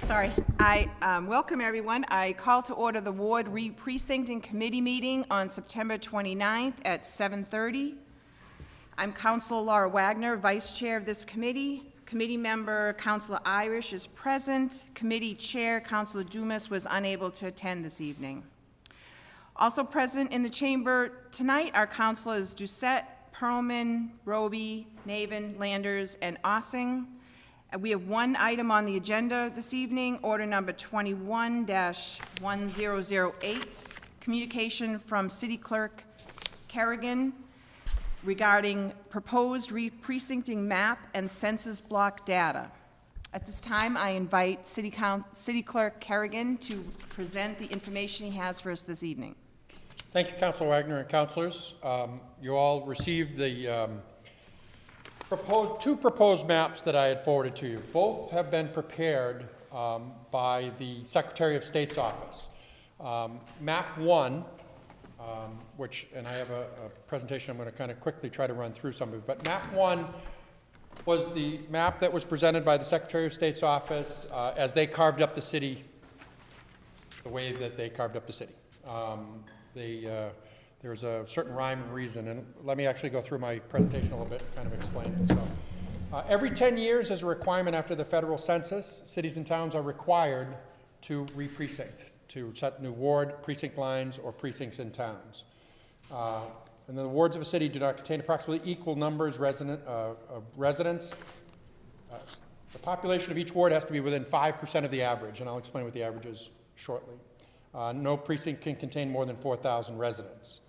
Sorry. I welcome everyone. I call to order the Ward Reprecincting Committee meeting on September 29th at 7:30. I'm Councilor Laura Wagner, Vice Chair of this committee. Committee member Councilor Irish is present. Committee Chair Councilor Dumas was unable to attend this evening. Also present in the chamber tonight are Councilors Doucette, Perlman, Roby, Navin, Landers, and Ossing. We have one item on the agenda this evening, order number 21-1008, communication from City Clerk Kerrigan regarding proposed reprecincting map and census block data. At this time, I invite City Clerk Kerrigan to present the information he has for us this evening. Thank you, Councilor Wagner and councilors. You all received the two proposed maps that I had forwarded to you. Both have been prepared by the Secretary of State's office. Map 1, and I have a presentation I'm going to kind of quickly try to run through some of it, but map 1 was the map that was presented by the Secretary of State's office as they carved up the city, the way that they carved up the city. There's a certain rhyme and reason, and let me actually go through my presentation a little bit and kind of explain it. So, every 10 years as a requirement after the federal census, cities and towns are required to reprecinct, to set new ward, precinct lines, or precincts in towns. And the wards of a city do not contain approximately equal numbers of residents. The population of each ward has to be within 5% of the average, and I'll explain what the average is shortly. No precinct can contain more than 4,000 residents.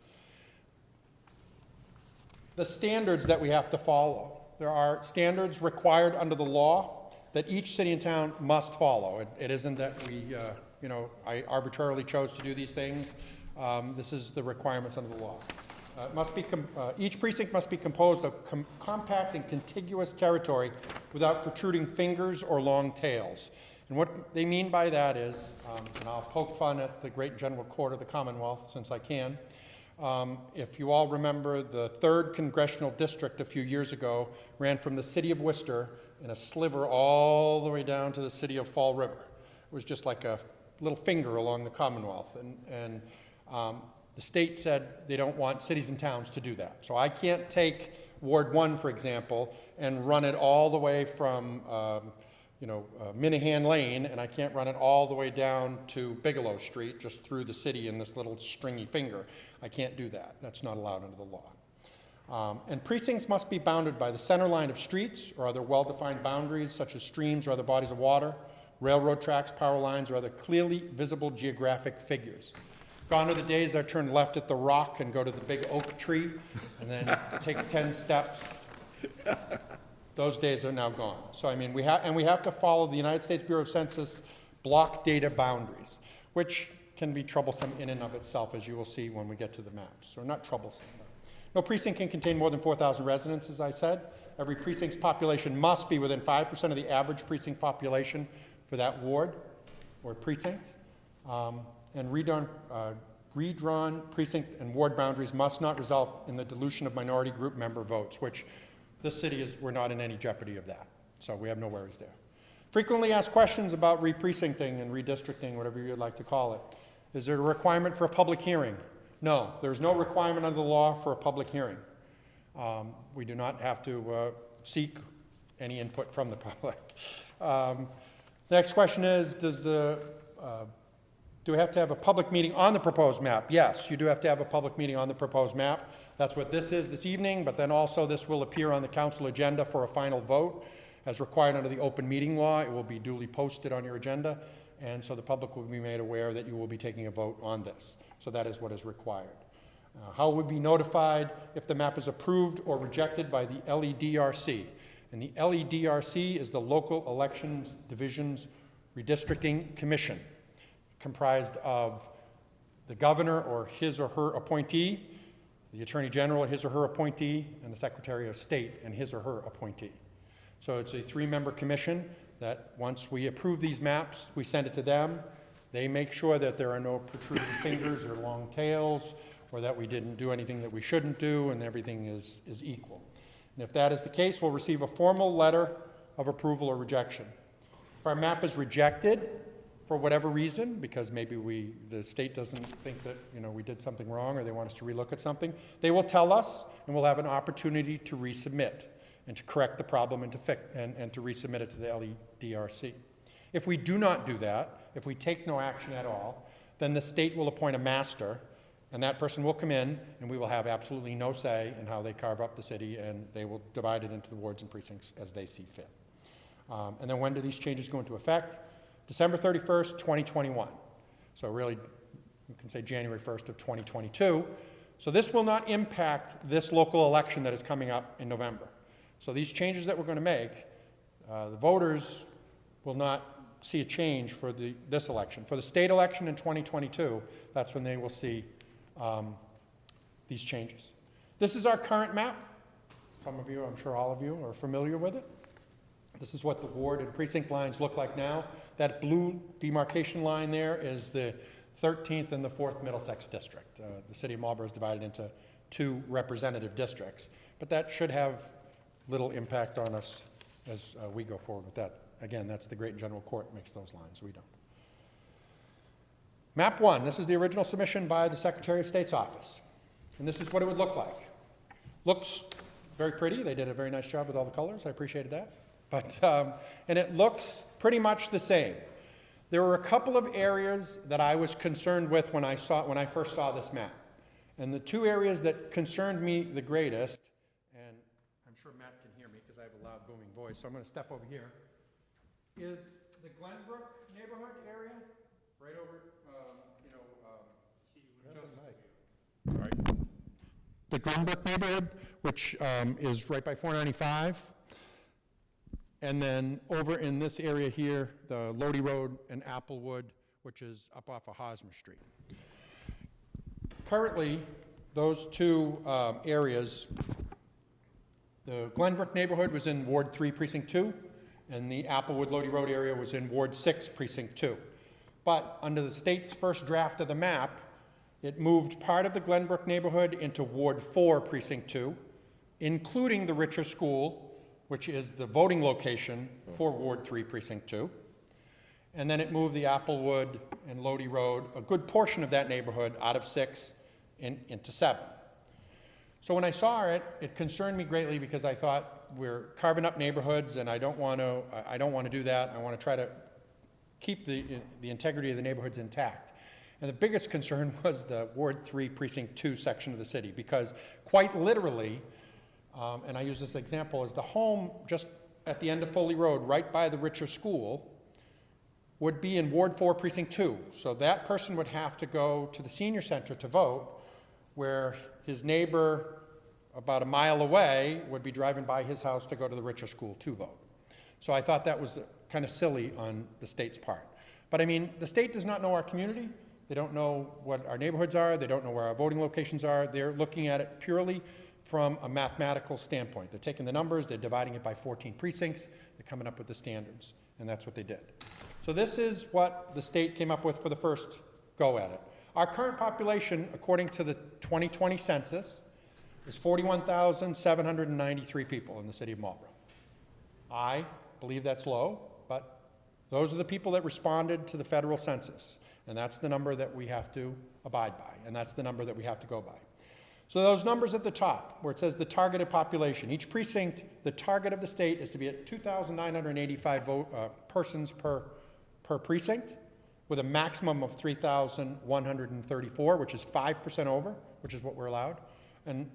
The standards that we have to follow. There are standards required under the law that each city and town must follow. It isn't that we, I arbitrarily chose to do these things. This is the requirements under the law. Each precinct must be composed of compact and contiguous territory without protruding fingers or long tails. And what they mean by that is, and I'll poke fun at the great general court of the Commonwealth since I can. If you all remember, the 3rd Congressional District a few years ago ran from the city of Worcester in a sliver all the way down to the city of Fall River. It was just like a little finger along the Commonwealth. And the state said they don't want cities and towns to do that. So I can't take Ward 1, for example, and run it all the way from Minahan Lane, and I can't run it all the way down to Bigelow Street, just through the city in this little stringy finger. I can't do that. That's not allowed under the law. And precincts must be bounded by the center line of streets or other well-defined boundaries, such as streams or other bodies of water, railroad tracks, power lines, or other clearly visible geographic figures. Gone are the days I turn left at the rock and go to the big oak tree, and then take 10 steps. Those days are now gone. So I mean, we have to follow the United States Bureau of Census block data boundaries, which can be troublesome in and of itself, as you will see when we get to the maps. Or not troublesome. No precinct can contain more than 4,000 residents, as I said. Every precinct's population must be within 5% of the average precinct population for that ward or precinct. And redrawn precinct and ward boundaries must not result in the dilution of minority group member votes, which this city we're not in any jeopardy of that. So we have no worries there. Frequently asked questions about reprecincting and redistricting, whatever you'd like to call it. Is there a requirement for a public hearing? No, there's no requirement under the law for a public hearing. We do not have to seek any input from the public. The next question is, do we have to have a public meeting on the proposed map? Yes, you do have to have a public meeting on the proposed map. That's what this is this evening, but then also this will appear on the council agenda for a final vote. As required under the open meeting law, it will be duly posted on your agenda, and so the public will be made aware that you will be taking a vote on this. So that is what is required. How will we be notified if the map is approved or rejected by the LEDRC? And the LEDRC is the Local Elections Division's Redistricting Commission, comprised of the governor or his or her appointee, the Attorney General, his or her appointee, and the Secretary of State and his or her appointee. So it's a 3-member commission that once we approve these maps, we send it to them. They make sure that there are no protruding fingers or long tails, or that we didn't do anything that we shouldn't do, and everything is equal. And if that is the case, we'll receive a formal letter of approval or rejection. If our map is rejected for whatever reason, because maybe the state doesn't think that, we did something wrong or they want us to relook at something, they will tell us and we'll have an opportunity to resubmit and to correct the problem and to resubmit it to the LEDRC. If we do not do that, if we take no action at all, then the state will appoint a master, and that person will come in, and we will have absolutely no say in how they carve up the city, and they will divide it into the wards and precincts as they see fit. And then when do these changes go into effect? December 31st, 2021. So really, you can say January 1st of 2022. So this will not impact this local election that is coming up in November. So these changes that we're going to make, the voters will not see a change for this election. For the state election in 2022, that's when they will see these changes. This is our current map. Some of you, I'm sure all of you, are familiar with it. This is what the ward and precinct lines look like now. That blue demarcation line there is the 13th and the 4th Middlesex district. The city of Marlborough is divided into 2 representative districts, but that should have little impact on us as we go forward with that. Again, that's the Great General Court makes those lines, we don't. Map 1, this is the original submission by the Secretary of State's office. And this is what it would look like. Looks very pretty. They did a very nice job with all the colors. I appreciated that. But, and it looks pretty much the same. There were a couple of areas that I was concerned with when I first saw this map. And the 2 areas that concerned me the greatest, and I'm sure Matt can hear me because I have a loud booming voice, so I'm going to step over here, is the Glenbrook neighborhood area, right over, all right. The Glenbrook neighborhood, which is right by 495. And then over in this area here, the Lodi Road and Applewood, which is up off of Hosmer Street. Currently, those 2 areas, the Glenbrook neighborhood was in Ward 3, Precinct 2, and the Applewood Lodi Road area was in Ward 6, Precinct 2. But under the state's first draft of the map, it moved part of the Glenbrook neighborhood into Ward 4, Precinct 2, including the Richer School, which is the voting location for Ward 3, Precinct 2. And then it moved the Applewood and Lodi Road, a good portion of that neighborhood, out of 6 into 7. So when I saw it, it concerned me greatly because I thought we're carving up neighborhoods, and I don't want to do that. I want to try to keep the integrity of the neighborhoods intact. And the biggest concern was the Ward 3, Precinct 2 section of the city, because quite literally, and I use this example, as the home just at the end of Foley Road, right by the Richer School, would be in Ward 4, Precinct 2. So that person would have to go to the senior center to vote, where his neighbor about a mile away would be driving by his house to go to the Richer School to vote. So I thought that was kind of silly on the state's part. But I mean, the state does not know our community. They don't know what our neighborhoods are. They don't know where our voting locations are. They're looking at it purely from a mathematical standpoint. They're taking the numbers, they're dividing it by 14 precincts, they're coming up with the standards, and that's what they did. So this is what the state came up with for the first go at it. Our current population, according to the 2020 census, is 41,793 people in the city of Marlborough. I believe that's low, but those are the people that responded to the federal census, and that's the number that we have to abide by, and that's the number that we have to go by. So those numbers at the top, where it says the targeted population, each precinct, the target of the state is to be at 2,985 persons per precinct, with a maximum of 3,134, which is 5% over, which is what we're allowed, and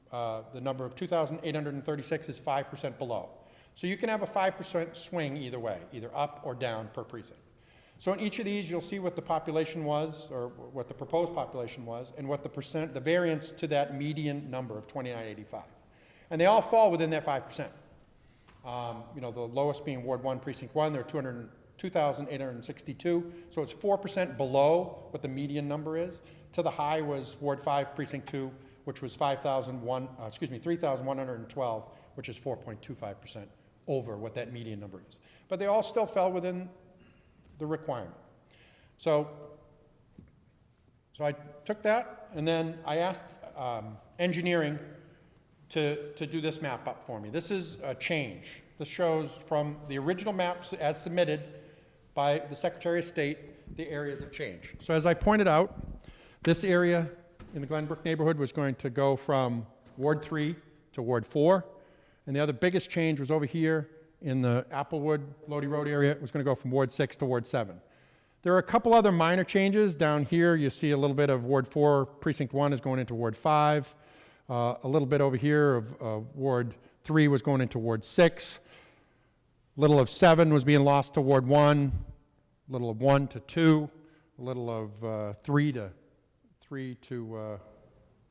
the number of 2,836 is 5% below. So you can have a 5% swing either way, either up or down per precinct. So in each of these, you'll see what the population was, or what the proposed population was, and what the variance to that median number of 2,985. And they all fall within that 5%. The lowest being Ward 1, Precinct 1, they're 2,862, so it's 4% below what the median number is. To the high was Ward 5, Precinct 2, which was 3,112, which is 4.25% over what that median number is. But they all still fell within the requirement. So I took that, and then I asked engineering to do this map up for me. This is a change. This shows from the original maps as submitted by the Secretary of State the areas of change. So as I pointed out, this area in the Glenbrook neighborhood was going to go from Ward 3 to Ward 4, and the other biggest change was over here in the Applewood, Lodi Road area. It was going to go from Ward 6 to Ward 7. There are a couple other minor changes. Down here, you see a little bit of Ward 4, Precinct 1 is going into Ward 5. A little bit over here of Ward 3 was going into Ward 6. Little of 7 was being lost to Ward 1. Little of 1 to 2. A little of 3 to,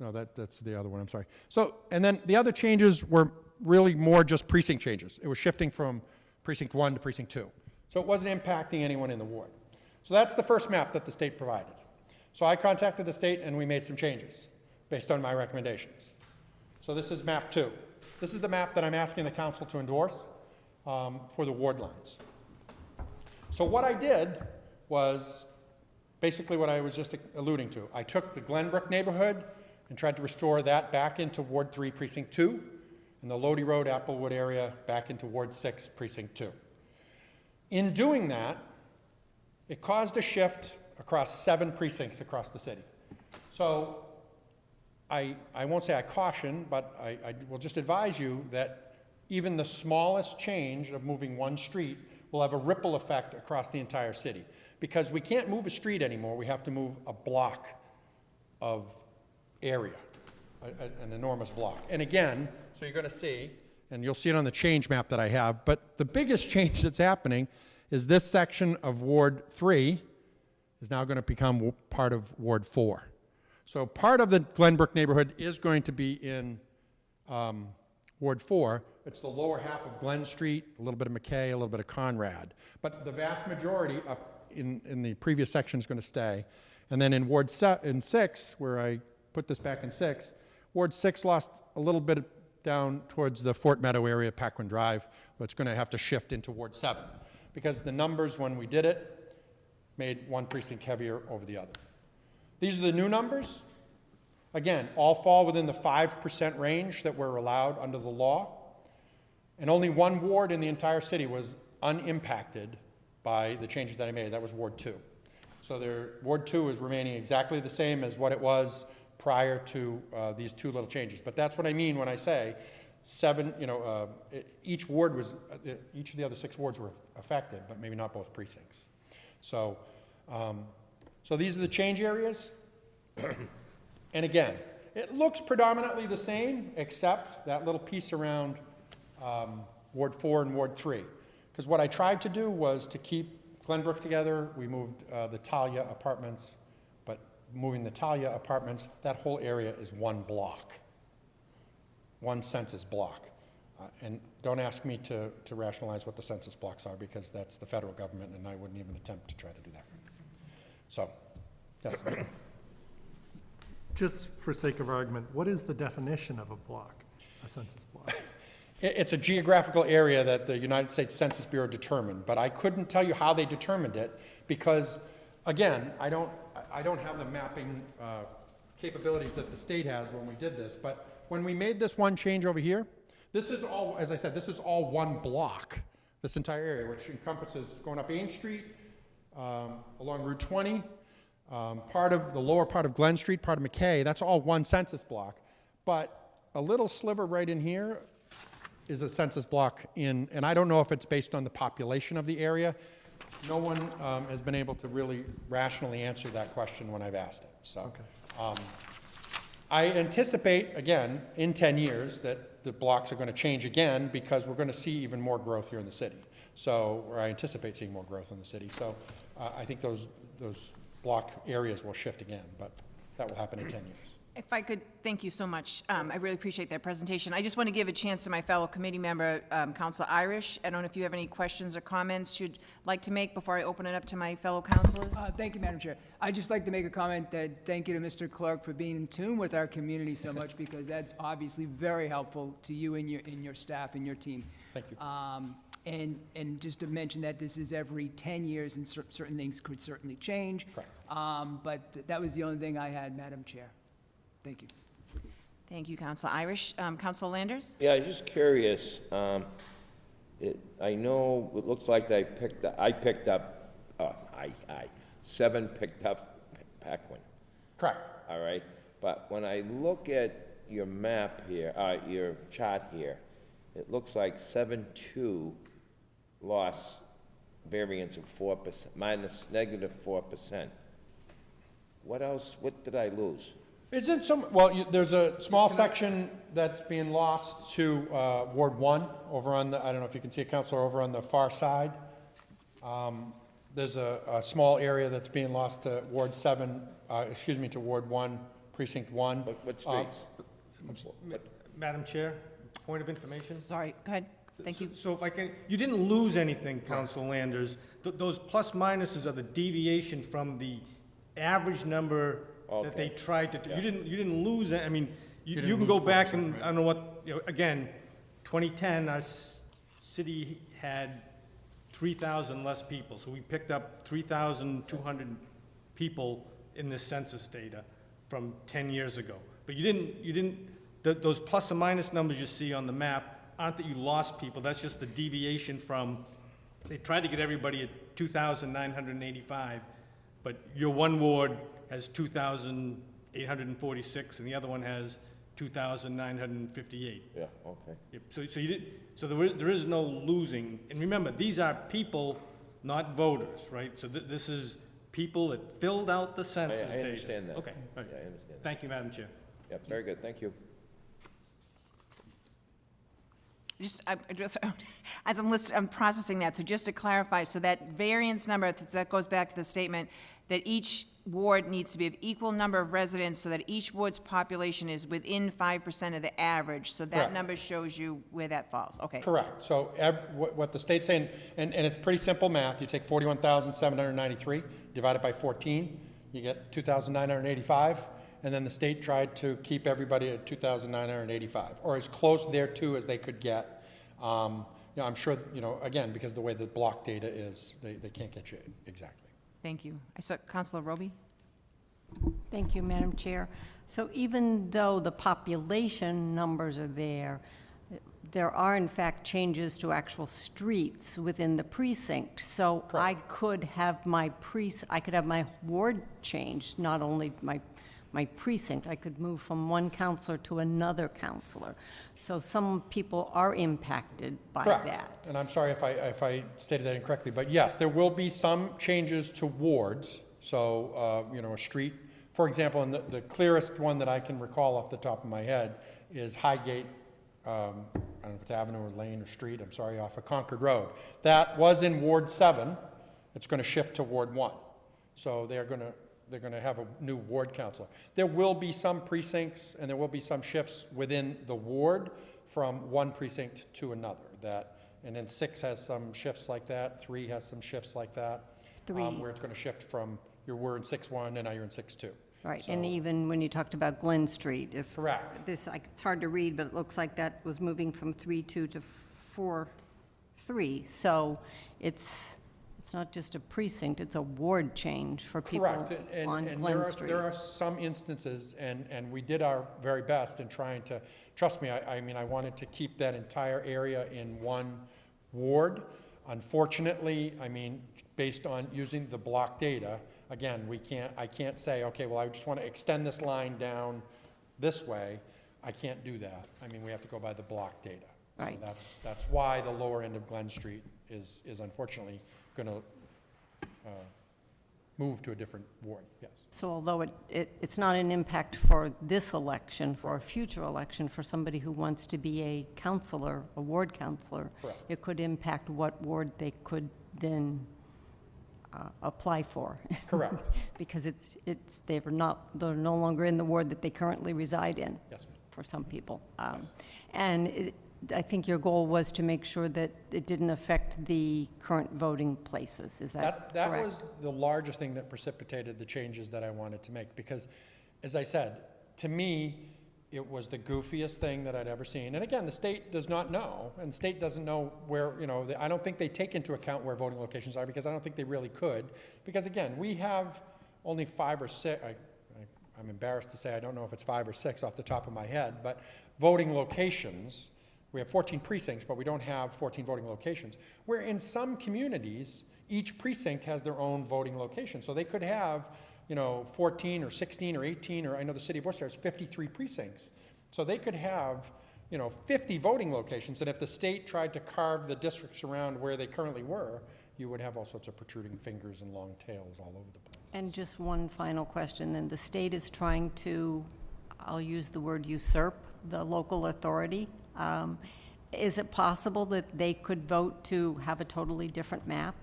no, that's the other one, I'm sorry. So, and then the other changes were really more just precinct changes. It was shifting from Precinct 1 to Precinct 2. So it wasn't impacting anyone in the ward. So that's the first map that the state provided. So I contacted the state and we made some changes based on my recommendations. So this is map 2. This is the map that I'm asking the council to endorse for the ward lines. So what I did was basically what I was just alluding to. I took the Glenbrook neighborhood and tried to restore that back into Ward 3, Precinct 2, and the Lodi Road, Applewood area back into Ward 6, Precinct 2. In doing that, it caused a shift across 7 precincts across the city. So I won't say I caution, but I will just advise you that even the smallest change of moving one street will have a ripple effect across the entire city. Because we can't move a street anymore, we have to move a block of area, an enormous block. And again, so you're going to see, and you'll see it on the change map that I have, but the biggest change that's happening is this section of Ward 3 is now going to become part of Ward 4. So part of the Glenbrook neighborhood is going to be in Ward 4. It's the lower half of Glen Street, a little bit of McKay, a little bit of Conrad. But the vast majority up in the previous section is going to stay. And then in Ward 6, where I put this back in 6, Ward 6 lost a little bit down towards the Fort Meadow area, Paquin Drive, but it's going to have to shift into Ward 7. Because the numbers when we did it made one precinct heavier over the other. These are the new numbers. Again, all fall within the 5% range that we're allowed under the law. And only one ward in the entire city was unimpacted by the changes that I made. That was Ward 2. So Ward 2 is remaining exactly the same as what it was prior to these 2 little changes. But that's what I mean when I say 7, each ward was, each of the other 6 wards were affected, but maybe not both precincts. So, so these are the change areas. And again, it looks predominantly the same, except that little piece around Ward 4 and Ward 3. Because what I tried to do was to keep Glenbrook together. We moved the Talia apartments, but moving the Talia apartments, that whole area is one block, one census block. And don't ask me to rationalize what the census blocks are, because that's the federal government, and I wouldn't even attempt to try to do that. So, yes. Just for sake of argument, what is the definition of a block, a census block? It's a geographical area that the United States Census Bureau determined, but I couldn't tell you how they determined it because, again, I don't have the mapping capabilities that the state has when we did this. But when we made this one change over here, this is all, as I said, this is all one block, this entire area, which encompasses going up Ames Street, along Route 20, part of the lower part of Glen Street, part of McKay. That's all one census block. But a little sliver right in here is a census block in, and I don't know if it's based on the population of the area. No one has been able to really rationally answer that question when I've asked it. So, okay. I anticipate, again, in 10 years that the blocks are going to change again because we're going to see even more growth here in the city. So, or I anticipate seeing more growth in the city. So, I think those block areas will shift again, but that will happen in 10 years. If I could, thank you so much. I really appreciate that presentation. I just want to give a chance to my fellow committee member, Councilor Irish. I don't know if you have any questions or comments you'd like to make before I open it up to my fellow councilors. Thank you, Madam Chair. I'd just like to make a comment that thank you to Mr. Clerk for being in tune with our community so much, because that's obviously very helpful to you and your staff and your team. Thank you. And just to mention that this is every 10 years and certain things could certainly change. Correct. But that was the only thing I had, Madam Chair. Thank you. Thank you, Councilor Irish. Councilor Landers? Yeah, I was just curious. I know it looks like I picked up 7 picked up Paquin, Correct. all right? But when I look at your map here, your chart here, it looks like 7-2 lost variance of 4%, minus -4%. What else, what did I lose? Isn't some, well, there's a small section that's being lost to Ward 1 over on the, I don't know if you can see it, Counselor, over on the far side. There's a small area that's being lost to Ward 7, to Ward 1, Precinct 1. What streets? Madam Chair, point of information? Sorry, go ahead. Thank you. So if I can, you didn't lose anything, Council Landers. Those plus minuses are the deviation from the average number that they tried to do. Yeah. You didn't lose it. I mean, you didn't can go lose back 4%, and, right? I don't know what, again, 2010, our city had 3,000 less people. So we picked up 3,200 people in this census data from 10 years ago. But those plus and minus numbers you see on the map aren't that you lost people, that's just the deviation from, they tried to get everybody at 2,985, but your one ward has 2,846, and the other one has 2,958. Yeah, okay. Yep, so there is no losing, and remember, these are people, not voters, right? So this is people that filled out the census data. I understand that. Okay, all right. Yeah, I understand that. Thank you, Madam Chair. Yep, very good, thank you. As I'm processing that, so just to clarify, so that variance number, that goes back to the statement that each ward needs to be of equal number of residents so that each ward's population is within 5% of the average, so that Correct. number shows you where that falls, okay. Correct. So what the state's saying, and it's pretty simple math, you take 41,793, divide it by 14, you get 2,985, and then the state tried to keep everybody at 2,985, or as close thereto as they could get. I'm sure, again, because of the way the block data is, they can't get you exactly. Thank you. I saw Councilor Roby? Thank you, Madam Chair. So even though the population numbers are there, there are in fact changes to actual streets within the precinct. So I could have my ward changed, not only my precinct. I could move from one counselor to another counselor. So some people are impacted by Correct. that. And I'm sorry if I stated that incorrectly, but yes, there will be some changes to wards. So, a street, for example, and the clearest one that I can recall off the top of my head is Highgate, I don't know if it's Avenue or Lane or Street, I'm sorry, off of Concord Road. That was in Ward 7. It's going to shift to Ward 1. So they're going to have a new ward councilor. There will be some precincts and there will be some shifts within the ward from one precinct to another. And then 6 has some shifts like that, 3 has some shifts like that. 3. Where it's going to shift from you were in 6-1 and now you're in 6-2. Right, So- and even when you talked about Glen Street, if. Correct. It's hard to read, but it looks like that was moving from 3-2 to 4-3. So it's not just a precinct, it's a ward change for people Correct, on and Glen Street. there are some instances, and we did our very best in trying to, trust me, I wanted to keep that entire area in one ward. Unfortunately, based on using the block data, again, I can't say, okay, well, I just want to extend this line down this way. I can't do that. We have to go by the block data. Right. So that's why the lower end of Glen Street is unfortunately going to move to a different ward, yes. So although it's not an impact for this election, for a future election, for somebody who wants to be a counselor, a ward counselor, Correct. it could impact what ward they could then apply for. Correct. Because they're no longer in the ward that they currently reside in. Yes, ma'am. For some people. I think your goal was to make sure that it didn't affect the current voting places, is that correct? That was the largest thing that precipitated the changes that I wanted to make, because, as I said, to me, it was the goofiest thing that I'd ever seen. And again, the state does not know, and the state doesn't know where, I don't think they take into account where voting locations are, because I don't think they really could. Because again, we have only 5 or 6, I'm embarrassed to say I don't know if it's 5 or 6 off the top of my head, but voting locations. We have 14 precincts, but we don't have 14 voting locations. Where in some communities, each precinct has their own voting location. So they could have, 14 or 16 or 18, or I know the city of Worcester has 53 precincts. So they could have, 50 voting locations, and if the state tried to carve the districts around where they currently were, you would have all sorts of protruding fingers and long tails all over the place. And just one final question, then. The state is trying to, I'll use the word usurp, the local authority. Is it possible that they could vote to have a totally different map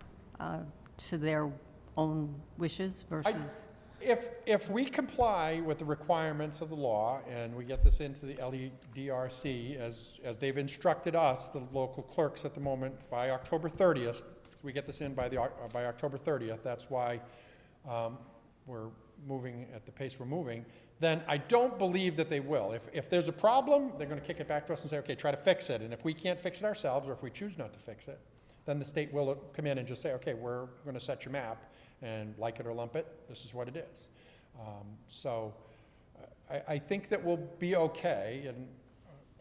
to their own wishes versus? If we comply with the requirements of the law and we get this into the LEDRC as they've instructed us, the local clerks at the moment, by October 30th, we get this in by October 30th, that's why we're moving at the pace we're moving, then I don't believe that they will. If there's a problem, they're going to kick it back to us and say, okay, try to fix it. And if we can't fix it ourselves, or if we choose not to fix it, then the state will come in and just say, okay, we're going to set your map, and like it or lump it, this is what it is. I think that we'll be okay, and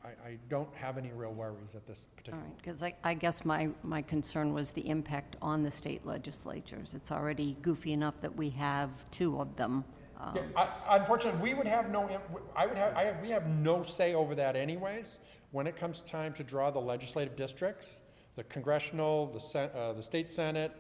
I don't have any real worries at this All particular. right, because I guess my concern was the impact on the state legislatures. It's already goofy enough that we have 2 of them. Unfortunately, we would have we have no say over that anyways. When it comes time to draw the legislative districts, the congressional, the state senate,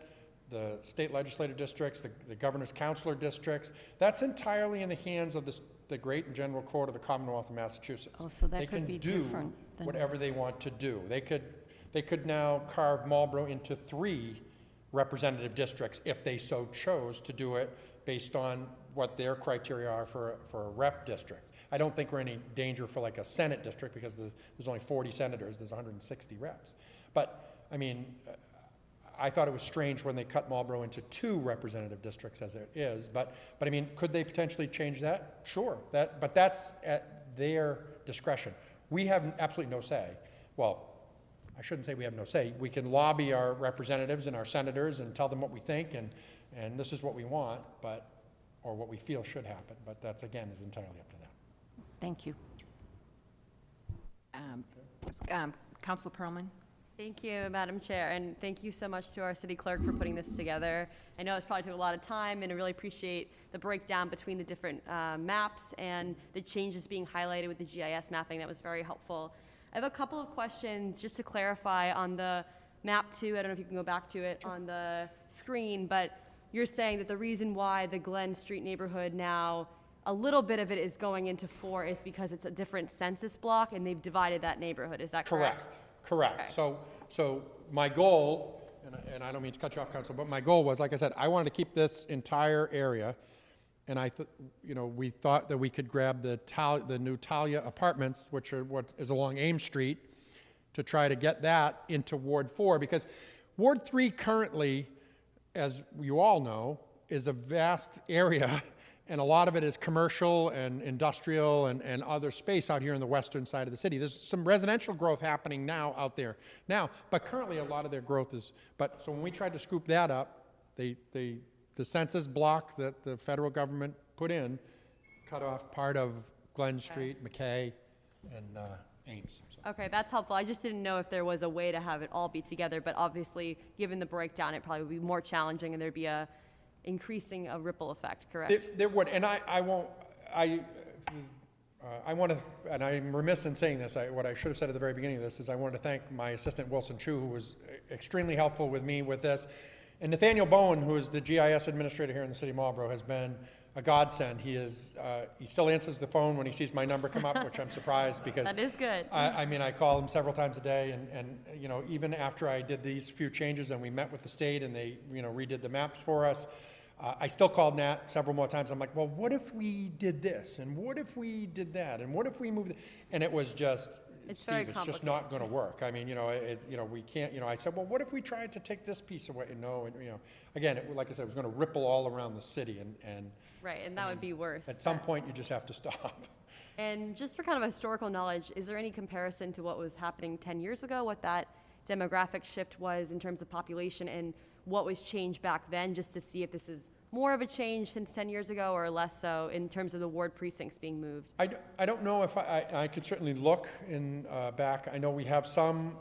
the state legislative districts, the governor's counselor districts, that's entirely in the hands of the great and general court of the Commonwealth of Massachusetts. Oh, so that could be They can different do than- whatever they want to do. They could now carve Marlborough into 3 representative districts if they so chose to do it based on what their criteria are for a rep district. I don't think we're in any danger for like a Senate district because there's only 40 senators, there's 160 reps. But, I mean, I thought it was strange when they cut Marlborough into 2 representative districts as it is, but I mean, could they potentially change that? Sure, but that's at their discretion. We have absolutely no say. Well, I shouldn't say we have no say. We can lobby our representatives and our senators and tell them what we think, and this is what we want, or what we feel should happen, but that's, again, is entirely up to them. Thank you. Councilor Perlman? Thank you, Madam Chair, and thank you so much to our city clerk for putting this together. I know it's probably took a lot of time, and I really appreciate the breakdown between the different maps and the changes being highlighted with the GIS mapping. That was very helpful. I have a couple of questions just to clarify on the map 2. I don't know if you can go back to it on the screen, but you're saying that the reason why the Glen Street neighborhood now, a little bit of it is going into 4 is because it's a different census block, and they've divided that neighborhood. Is that correct? Correct. Okay. So my goal, and I don't mean to cut you off, Council, but my goal was, like I said, I wanted to keep this entire area, and we thought that we could grab the new Talia apartments, which are what is along Ames Street, to try to get that into Ward 4, because Ward 3 currently, as you all know, is a vast area, and a lot of it is commercial and industrial and other space out here in the western side of the city. There's some residential growth happening now out there now, but currently a lot of their growth is, so when we tried to scoop that up, the census block that the federal government put in cut off part of Glen Street, McKay, and Ames. So. Okay, that's helpful. I just didn't know if there was a way to have it all be together, but obviously, given the breakdown, it probably would be more challenging, and there'd be increasing a ripple effect, correct? There would, and I want to, and I'm remiss in saying this, what I should have said at the very beginning of this is I wanted to thank my assistant Wilson Chu, who was extremely helpful with me with this, and Nathaniel Bowen, who is the GIS administrator here in the city of Marlborough, has been a godsend. He still answers the phone when he sees my number come up, which I'm surprised because That is good. I mean, I call him several times a day, and even after I did these few changes and we met with the state and they redid the maps for us, I still called Nat several more times. I'm like, well, what if we did this? And what if we did that? And what if we moved? And it was just, It's very Steve, it's just not going to work. I mean, we can't, I said, well, what if we tried to take this piece away? No, and, again, like I said, it was going to ripple all around the city. And Right, and that would be worse. at some point, you just have to stop. And just for kind of historical knowledge, is there any comparison to what was happening 10 years ago, what that demographic shift was in terms of population and what was changed back then, just to see if this is more of a change since 10 years ago or less so in terms of the ward precincts being moved? I don't know if I could certainly look in back. I know we have some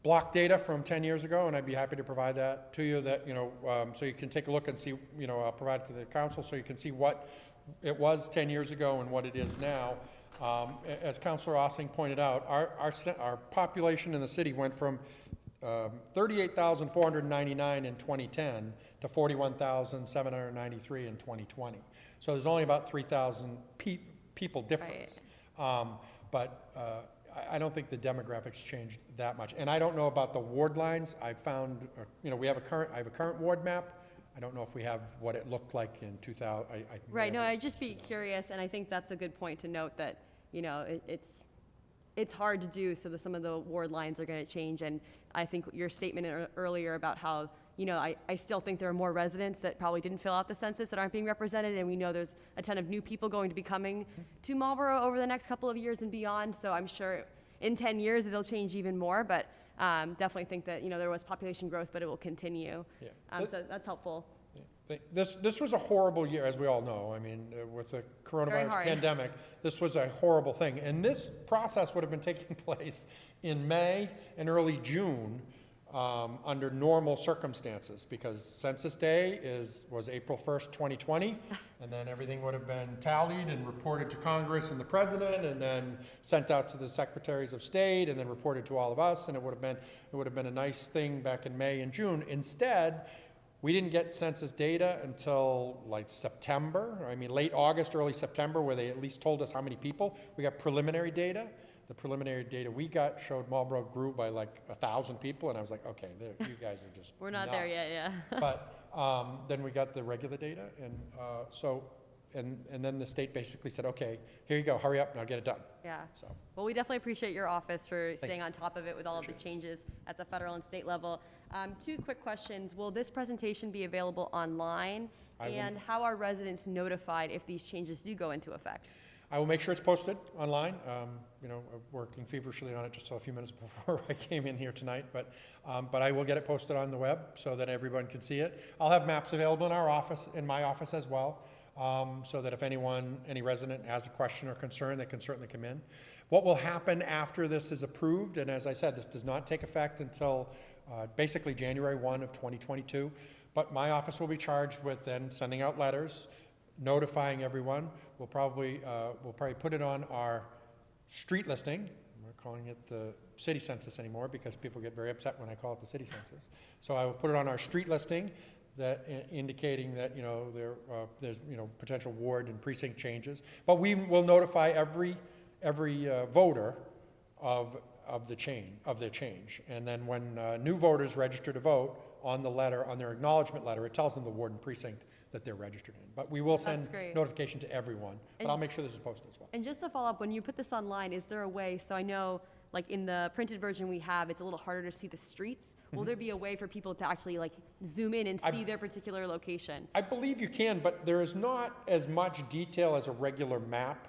block data from 10 years ago, and I'd be happy to provide that to you, that, so you can take a look and see, I'll provide it to the council so you can see what it was 10 years ago and what it is now. As Councilor Ossing pointed out, our population in the city went from 38,499 in 2010 to 41,793 in 2020. So there's only about 3,000 people difference. But I don't think the demographics changed that much. And I don't know about the ward lines. I found, I have a current ward map. I don't know if we have what it looked like in 2000. Right, no, I'd just be curious, and I think that's a good point to note that, it's hard to do, so that some of the ward lines are going to change. And I think your statement earlier about how, I still think there are more residents that probably didn't fill out the census that aren't being represented, and we know there's a ton of new people going to be coming to Marlborough over the next couple of years and beyond, so I'm sure in 10 years it'll change even more, but definitely think that, there was population growth, but it will continue. Yeah. So that's helpful. This was a horrible year, as we all know. I mean, with the coronavirus pandemic, this was a horrible thing. And this process would have been taking place in May and early June under normal circumstances, because Census Day was April 1st, 2020, and then everything would have been tallied and reported to Congress and the President, and then sent out to the Secretaries of State, and then reported to all of us, and it would have been a nice thing back in May and June. Instead, we didn't get census data until like September, late August, early September, where they at least told us how many people. We got preliminary data. The preliminary data we got showed Marlborough grew by like 1,000 people, and I was like, okay, you guys are just We're not there yet, yeah. But then we got the regular data, and and then the state basically said, okay, here you go, hurry up, now get it done. Yeah. So. Well, we definitely appreciate your office for staying on top of it with all of the changes at the federal and state level. 2 quick questions. Will this presentation be available online? And how are residents notified if these changes do go into effect? I will make sure it's posted online. I'm working feverishly on it just a few minutes before I came in here tonight, but I will get it posted on the web so that everyone can see it. I'll have maps available in my office as well, so that if any resident has a question or concern, they can certainly come in. What will happen after this is approved, and as I said, this does not take effect until basically January 1 of 2022, but my office will be charged with then sending out letters, notifying everyone. We'll probably put it on our street listing. We're calling it the city census anymore because people get very upset when I call it the city census. So I will put it on our street listing, that indicating that there's potential ward and precinct changes. But we will notify every voter of the change. And then when new voters register to vote, on their acknowledgement letter, it tells them the ward and precinct that they're registered in. But we will send notification to everyone, but I'll make sure this is posted as well. And just to follow up, when you put this online, is there a way, so I know like in the printed version we have, it's a little harder to see the streets. Will there be a way for people to actually like zoom in and see their particular location? I believe you can, but there is not as much detail as a regular map.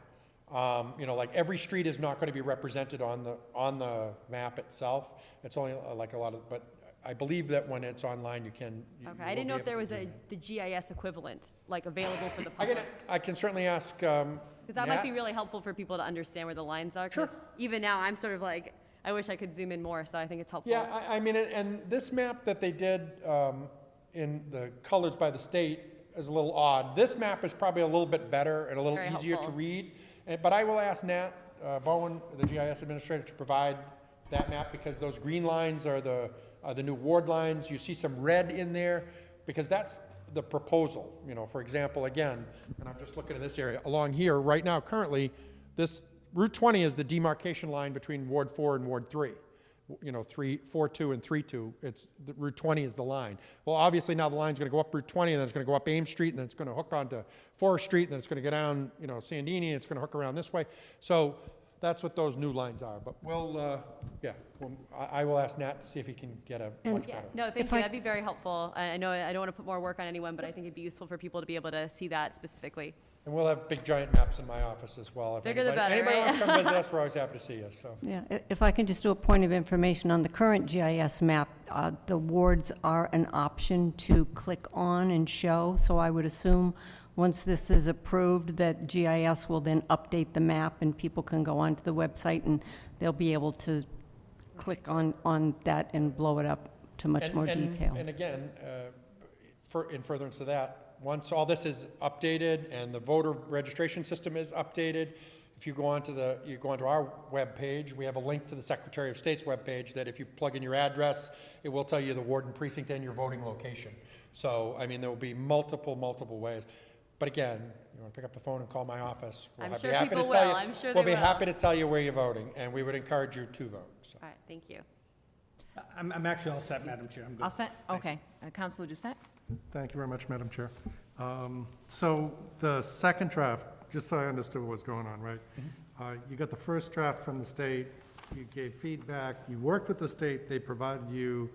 Like every street is not going to be represented on the map itself. It's only like a lot of, but I believe that when it's online, you can. Okay, I didn't know if there was the GIS equivalent, like available for the public. I can certainly ask. Because that might be really helpful for people to understand where the lines are. Sure. Even now, I'm sort of like, I wish I could zoom in more, so I think it's helpful. Yeah, and this map that they did in the colors by the state is a little odd. This map is probably a little bit better and a little easier to read. But I will ask Nat Bowen, the GIS administrator, to provide that map, because those green lines are the new ward lines. You see some red in there because that's the proposal. For example, again, and I'm just looking at this area along here right now. Currently, this Route 20 is the demarcation line between Ward 4 and Ward 3. 4-2 and 3-2. Route 20 is the line. Well, obviously now the line's going to go up Route 20, and then it's going to go up Ames Street, and then it's going to hook onto Forest Street, and then it's going to go down, Sandini, and it's going to hook around this way. So that's what those new lines are. But I will ask Nat to see if he can get a much better. No, thank you. That'd be very helpful. I know I don't want to put more work on anyone, but I think it'd be useful for people to be able to see that specifically. And we'll have big giant maps in my office as well. If Bigger the better, anybody right? wants to come visit us, we're always happy to see you. So. Yeah, if I can just do a point of information on the current GIS map, the wards are an option to click on and show. So I would assume once this is approved that GIS will then update the map and people can go onto the website and they'll be able to click on that and blow it up to much more detail. And again, in furtherance of that, once all this is updated and the voter registration system is updated, if you go onto our webpage, we have a link to the Secretary of State's webpage that if you plug in your address, it will tell you the ward and precinct and your voting location. So, I mean, there will be multiple ways. But again, you want to pick up the phone and call my office. I'm be sure happy to people tell will. you- I'm sure We'll they be will. happy to tell you where you're voting, and we would encourage you to vote. So. All right, thank you. I'm actually all set, Madam Chair, I'm good. All set? Okay. Counselor Doucette? Thank you very much, Madam Chair. So the second draft, just so I understood what was going on, right? You got the first draft from the state, you gave feedback, you worked with the state, they provided you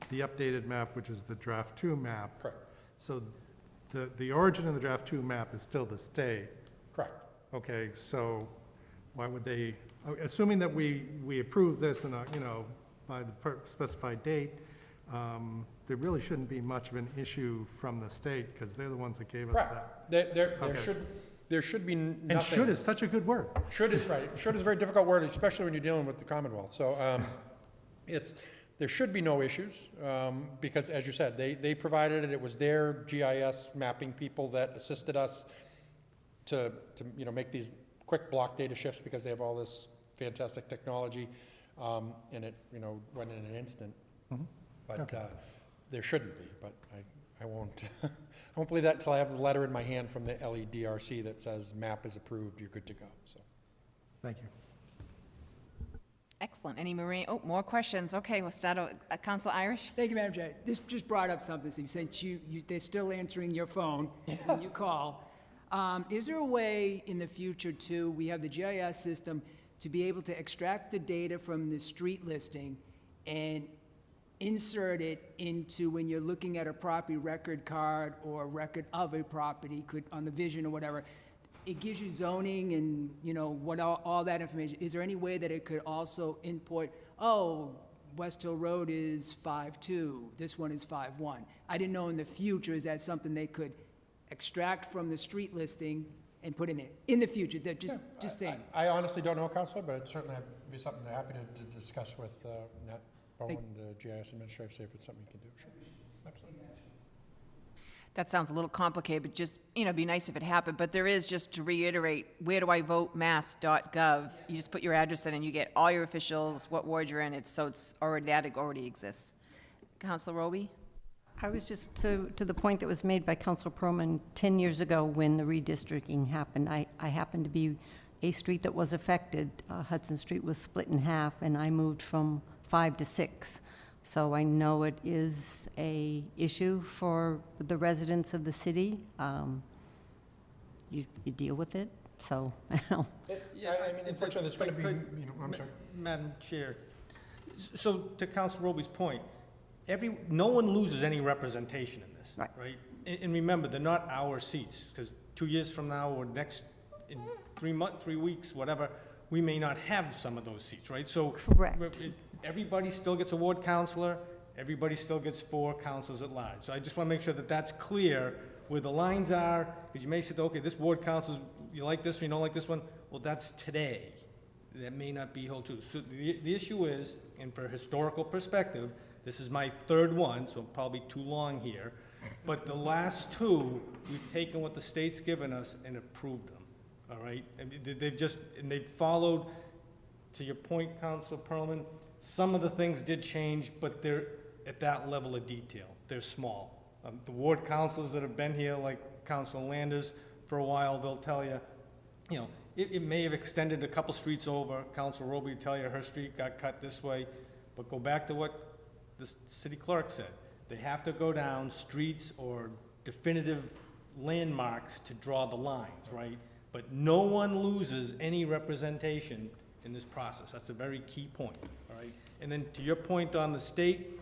the updated map, which is the draft 2 map. Correct. So the origin of the draft 2 map is still the state. Correct. Okay, so why would they, assuming that we approve this and, by the specified date, there really shouldn't be much of an issue from the state, because they're the ones that gave us that. Correct. There should be nothing. And should is such a good word. Should is, right. Should is a very difficult word, especially when you're dealing with the Commonwealth. So there should be no issues, because as you said, they provided it. It was their GIS mapping people that assisted us to make these quick block data shifts, because they have all this fantastic technology, and it, went in an instant. Mm-hmm. But there shouldn't be, but I won't, I won't believe that until I have the letter in my hand from the LEDRC that says map is approved, you're good to go, so. Thank you. Excellent. Any more questions? Okay, we'll start at Counselor Irish. Thank you, Madam Chair. This just brought up something, Steve, since they're still answering your phone when you call. Is there a way in the future, too, we have the GIS system, to be able to extract the data from the street listing and insert it into when you're looking at a property record card or a record of a property, on the vision or whatever? It gives you zoning and, what all that information. Is there any way that it could also import, West Hill Road is 5.2, this one is 5.1? I didn't know in the future, is that something they could extract from the street listing and put in it? In the future, they're just saying. I honestly don't know, Counselor, but it's certainly be something I'm happy to discuss with Nat Bowen, the GIS administrator, see if it's something we can do. Sure. Absolutely. That sounds a little complicated, but just, be nice if it happened. But there is, just to reiterate, wheredoivote.mass.gov. You just put your address in and you get all your officials, what ward you're in. It's already exists. Counselor Roby? I was just to the point that was made by Councilor Perlman 10 years ago when the redistricting happened. I happened to be a street that was affected. Hudson Street was split in half, and I moved from 5 to 6. So I know it is a issue for the residents of the city. You deal with it, so, Yeah, I mean, unfortunately, there's going to be, I'm sorry. Madam Chair, so to Councilor Roby's point, no one loses any representation in this, Right. right? And remember, they're not our seats, because 2 years from now, or in 3 weeks, whatever, we may not have some of those seats, right? So Correct. Everybody still gets a ward councilor, everybody still gets 4 councilors at large. So I just want to make sure that that's clear where the lines are, because you may say, okay, this ward council, you like this one, you don't like this one. Well, that's today. That may not be held true. So the issue is, and for historical perspective, this is my 3rd one, so probably too long here, but the last 2, we've taken what the state's given us and approved them, all right? And they've followed, to your point, Councilor Perlman, some of the things did change, but they're at that level of detail. They're small. The ward councils that have been here, like Councilor Landers, for a while, they'll tell you, it may have extended a couple streets over. Councilor Roby will tell you her street got cut this way, but go back to what the city clerk said. They have to go down streets or definitive landmarks to draw the lines, right? But no one loses any representation in this process. That's a very key point, all right? And then to your point on the state,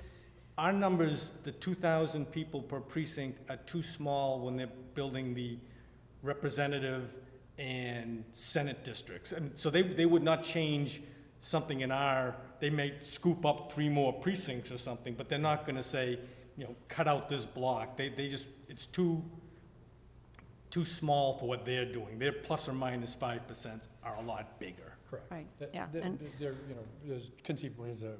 our numbers, the 2,000 people per precinct, are too small when they're building the representative and Senate districts. And so they would not change something they may scoop up 3 more precincts or something, but they're not gonna say, cut out this block. It's too small for what they're doing. Their plus or minus 5% are a lot bigger. Correct. Right, Th- yeah, th- and- There, there's conceivably is a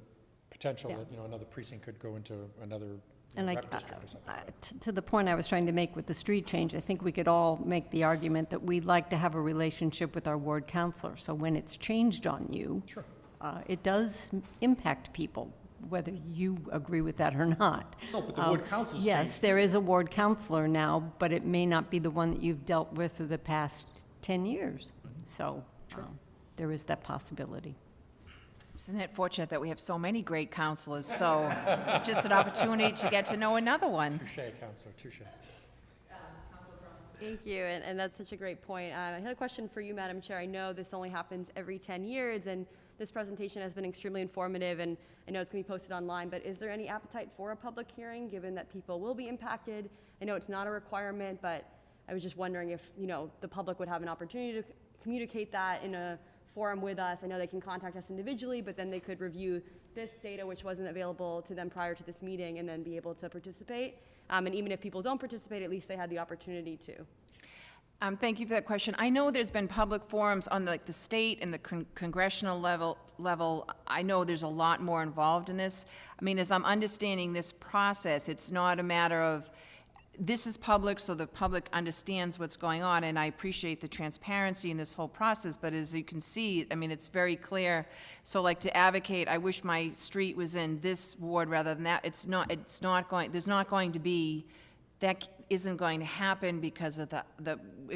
potential Yeah. that, another precinct could go into another And rep district or something. to the point I was trying to make with the street change, I think we could all make the argument that we'd like to have a relationship with our ward counselor. So when it's changed on you, Sure. it does impact people, whether you agree with that or not. No, but the ward council's Yes, changed. there is a ward counselor now, but it may not be the one that you've dealt with for the past 10 years. So there is that possibility. Isn't it fortunate that we have so many great counselors? So it's just an opportunity to get to know another one. Touche, Counselor, touche. Thank you, and that's such a great point. I had a question for you, Madam Chair. I know this only happens every 10 years, and this presentation has been extremely informative, and I know it's going to be posted online, but is there any appetite for a public hearing, given that people will be impacted? I know it's not a requirement, but I was just wondering if, the public would have an opportunity to communicate that in a forum with us. I know they can contact us individually, but then they could review this data, which wasn't available to them prior to this meeting, and then be able to participate. And even if people don't participate, at least they had the opportunity to. Thank you for that question. I know there's been public forums on the state and the congressional level. I know there's a lot more involved in this. I mean, as I'm understanding this process, it's not a matter of, this is public, so the public understands what's going on, and I appreciate the transparency in this whole process, but as you can see, I mean, it's very clear. So like to advocate, I wish my street was in this ward rather than that, there's not going to be, that isn't going to happen because of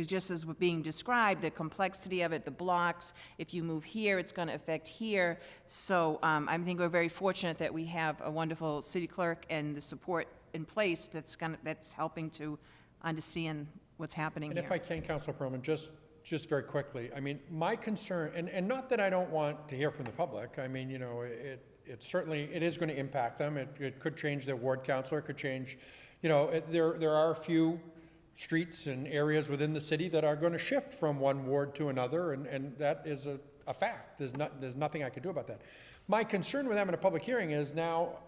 just as being described, the complexity of it, the blocks. If you move here, it's going to affect here. So I think we're very fortunate that we have a wonderful city clerk and the support in place that's helping to understand what's happening And here. if I can, Councilor Perlman, just very quickly, I mean, my concern, and not that I don't want to hear from the public, I mean, it certainly, it is going to impact them. It could change their ward counselor, it could change, there are a few streets and areas within the city that are going to shift from one ward to another, and that is a fact. There's nothing I could do about that. My concern with having a public hearing is now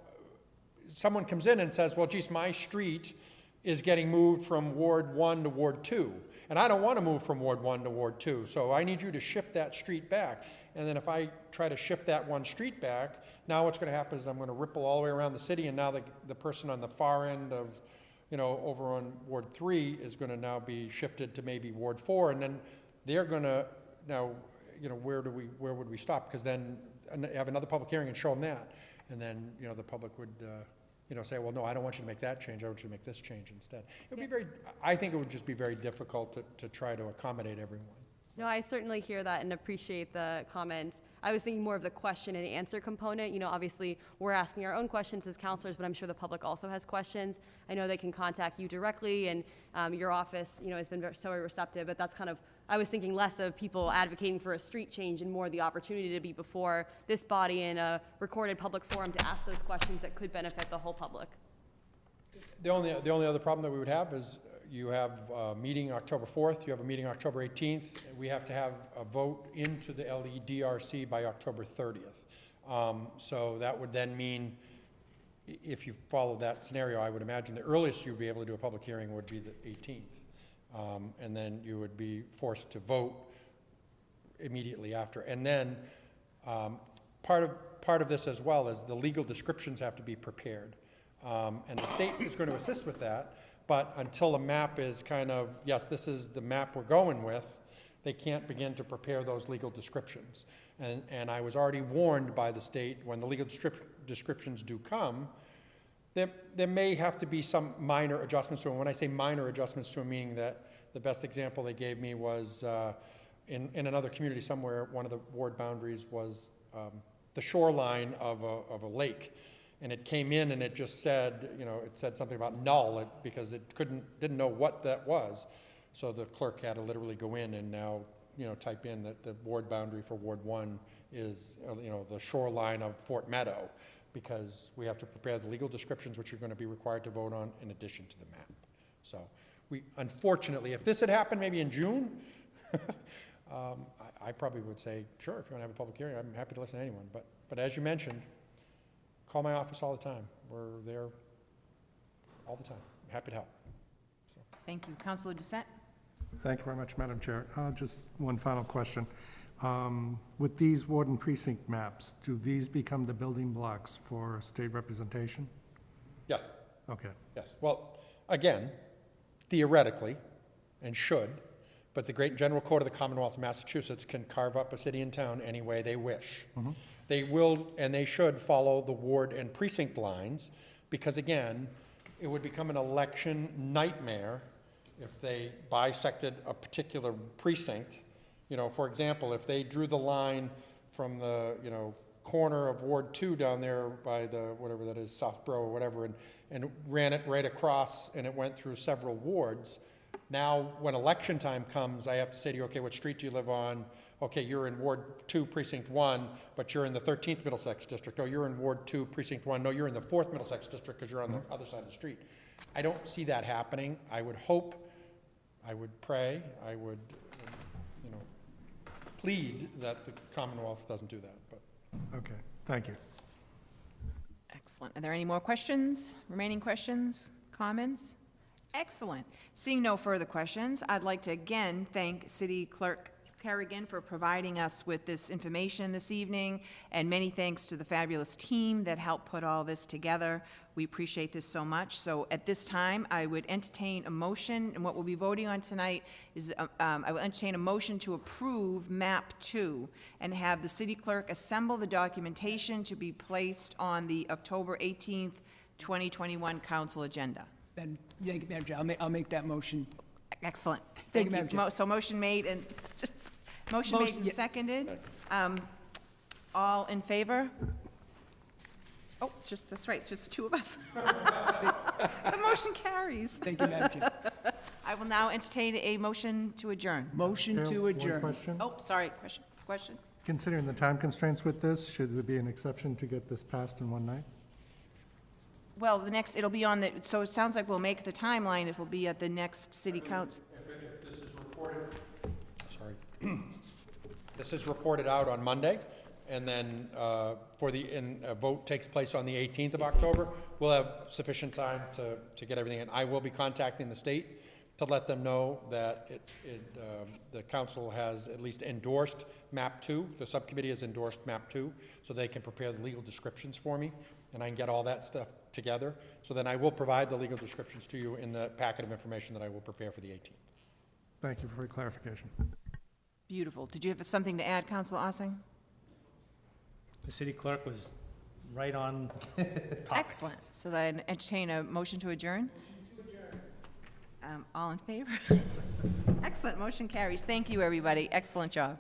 someone comes in and says, well, geez, my street is getting moved from Ward 1 to Ward 2, and I don't want to move from Ward 1 to Ward 2, so I need you to shift that street back. And then if I try to shift that one street back, now what's going to happen is I'm going to ripple all the way around the city, and now the person on the far end of, over on Ward 3 is going to now be shifted to maybe Ward 4, and then they're going to, now, where would we stop? Because then have another public hearing and show them that. And then, the public would, say, well, no, I don't want you to make that change. I want you to make this change instead. It would be I think it would just be very difficult to try to accommodate everyone. No, I certainly hear that and appreciate the comments. I was thinking more of the question and answer component. Obviously, we're asking our own questions as counselors, but I'm sure the public also has questions. I know they can contact you directly, and your office, has been so receptive, but that's kind of, I was thinking less of people advocating for a street change and more the opportunity to be before this body in a recorded public forum to ask those questions that could benefit the whole public. The only other problem that we would have is you have a meeting October 4th, you have a meeting October 18th, and we have to have a vote into the LEDRC by October 30th. So that would then mean, if you follow that scenario, I would imagine the earliest you'd be able to do a public hearing would be the 18th. And then you would be forced to vote immediately after. And then part of this as well is the legal descriptions have to be prepared. And the state is going to assist with that, but until the map is kind of, yes, this is the map we're going with, they can't begin to prepare those legal descriptions. And I was already warned by the state, when the legal descriptions do come, there may have to be some minor adjustments to them. When I say minor adjustments to them, meaning that the best example they gave me was in another community somewhere, one of the ward boundaries was the shoreline of a lake. And it came in and it just said, it said something about null because it didn't know what that was. So the clerk had to literally go in and now, type in that the ward boundary for Ward 1 is, the shoreline of Fort Meadow, because we have to prepare the legal descriptions, which you're going to be required to vote on in addition to the map. So unfortunately, if this had happened maybe in June, I probably would say, sure, if you want to have a public hearing, I'm happy to listen to anyone. But as you mentioned, call my office all the time. We're there all the time. I'm happy to help. Thank you. Councilor Doucette? Thank you very much, Madam Chair. Just one final question. With these ward and precinct maps, do these become the building blocks for state representation? Yes, Okay, yes. Well, again, theoretically, and should, but the Great General Code of the Commonwealth of Massachusetts can carve up a city and town any way they wish. They will, and they should follow the ward and precinct lines, because again, it would become an election nightmare if they bisected a particular precinct. You know, for example, if they drew the line from the, you know, corner of Ward 2 down there by the, whatever that is, Southborough or whatever, and ran it right across, and it went through several wards. Now, when election time comes, I have to say to you, okay, what street do you live on? Okay, you're in Ward 2, Precinct 1, but you're in the 13th Middlesex District. Oh, you're in Ward 2, Precinct 1. No, you're in the 4th Middlesex District because you're on the other side of the street. I don't see that happening. I would hope, I would pray, I would, you know, plead that the Commonwealth doesn't do that, but. okay, thank you. Excellent. Are there any more questions, remaining questions, comments? Excellent. Seeing no further questions, I'd like to again thank City Clerk Kerrigan for providing us with this information this evening, and many thanks to the fabulous team that helped put all this together. We appreciate this so much. So at this time, I would entertain a motion, and what we'll be voting on tonight is, I will entertain a motion to approve MAP 2 and have the city clerk assemble the documentation to be placed on the October 18th, 2021 council agenda. And, thank you, Madam Chair, I'll make that motion. Excellent. Thank you, Madam Chair. So motion made and, motion made and yeah. seconded. All in favor? Oh, it's just, that's right, it's just the two of us. The motion carries. Thank you, Madam Chair. I will now entertain a motion to adjourn. Motion Chair, to one adjourn. question. Oh, sorry, question? Considering the time constraints with this, should there be an exception to get this passed in one night? Well, the next, it'll be on the, so it sounds like we'll make the timeline if we'll be at the next city council. If this is reported, sorry, this is reported out on Monday, and then a vote takes place on the 18th of October, we'll have sufficient time to get everything in. I will be contacting the state to let them know that the council has at least endorsed MAP 2. The subcommittee has endorsed MAP 2, so they can prepare the legal descriptions for me, and I can get all that stuff together. So then I will provide the legal descriptions to you in the packet of information that I will prepare for the 18th. Thank you for your clarification. Beautiful. Did you have something to add, Councilor Ossing? The city clerk was right on topic. Excellent. So then entertain a motion to adjourn? All in favor? Excellent. Motion carries. Thank you, everybody. Excellent job.